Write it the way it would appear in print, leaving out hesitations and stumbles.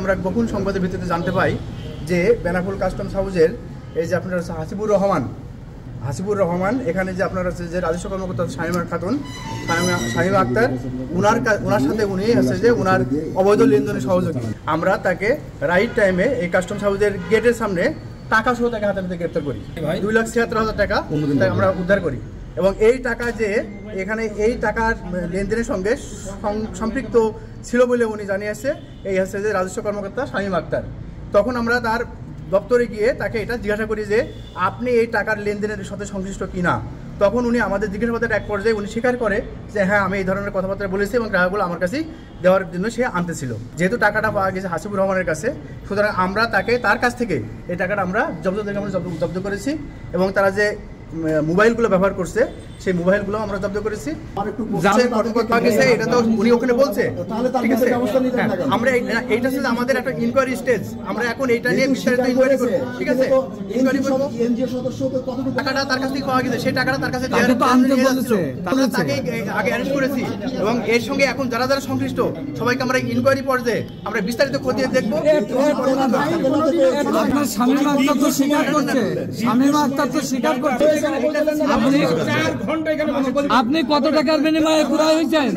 আমরা গোপন সংবাদের ভিত্তিতে জানতে পাই যে বেনাপোল কাস্টমস হাউসের এই যে আপনার হচ্ছে হাসিবুর রহমান এখানে যে আপনার হচ্ছে যে রাজস্ব কর্মকর্তা শামীমা খাতুন শামীমা আক্তার ওনার সাথে উনি হচ্ছে যে ওনার অবৈধ লেনদেনের সহযোগী। আমরা তাকে রাইট টাইমে এই কাস্টমস হাউসের গেটের সামনে টাকা সহ তাকে হাতে হাতে গ্রেপ্তার করি। 2,76,000 টাকা আমরা উদ্ধার করি এবং এই টাকা যে এখানে এই টাকার লেনদেনের সঙ্গে সম্পৃক্ত ছিল বলে উনি জানিয়েছে এই হচ্ছে যে রাজস্ব কর্মকর্তা শামীমা আক্তার। তখন আমরা তার দপ্তরে গিয়ে তাকে এটা জিজ্ঞাসা করি যে আপনি এই টাকার লেনদেনের সাথে সংশ্লিষ্ট কিনা। তখন উনি আমাদের জিজ্ঞাসাবাদের এক পর্যায়ে উনি স্বীকার করে যে হ্যাঁ আমি এই ধরনের কথাবার্তা বলেছি এবং টাকাগুলো আমার কাছেই দেওয়ার জন্য সে আনতেছিল। যেহেতু টাকাটা পাওয়া গেছে হাসিবুর রহমানের কাছে, সুতরাং আমরা তার কাছ থেকে এই টাকাটা আমরা জব্দ করেছি এবং তারা যে মোবাইলগুলো ব্যবহার করছে সেই মোবাইলগুলো আমরা জব্দ করেছি। এটা তো উনি ওখানে বলছে, ঠিক আছে। আমরা এইটা হচ্ছে আমাদের একটা ইনকোয়ারি স্টেজ, আমরা এখন এইটা নিয়ে বিস্তারিত ইনকোয়ারি করব, ঠিক আছে। ইনকোয়ারি করব, টাকাটা তার কাছ থেকে পাওয়া গেছে, সেই টাকাটা তার কাছে আমরা তাকে আগে অ্যারেস্ট করেছি এবং এর সঙ্গে এখন যারা যারা সংশ্লিষ্ট সবাইকে আমরা ইনকোয়ারি পর্যায়ে আমরা বিস্তারিত খতিয়ে দেখবো। শামীমা আক্তার তো স্বীকার করছে, শামীমা আক্তার তো স্বীকার করছে। আপনি কত টাকার বিনিময়ে পুরা হয়েছেন?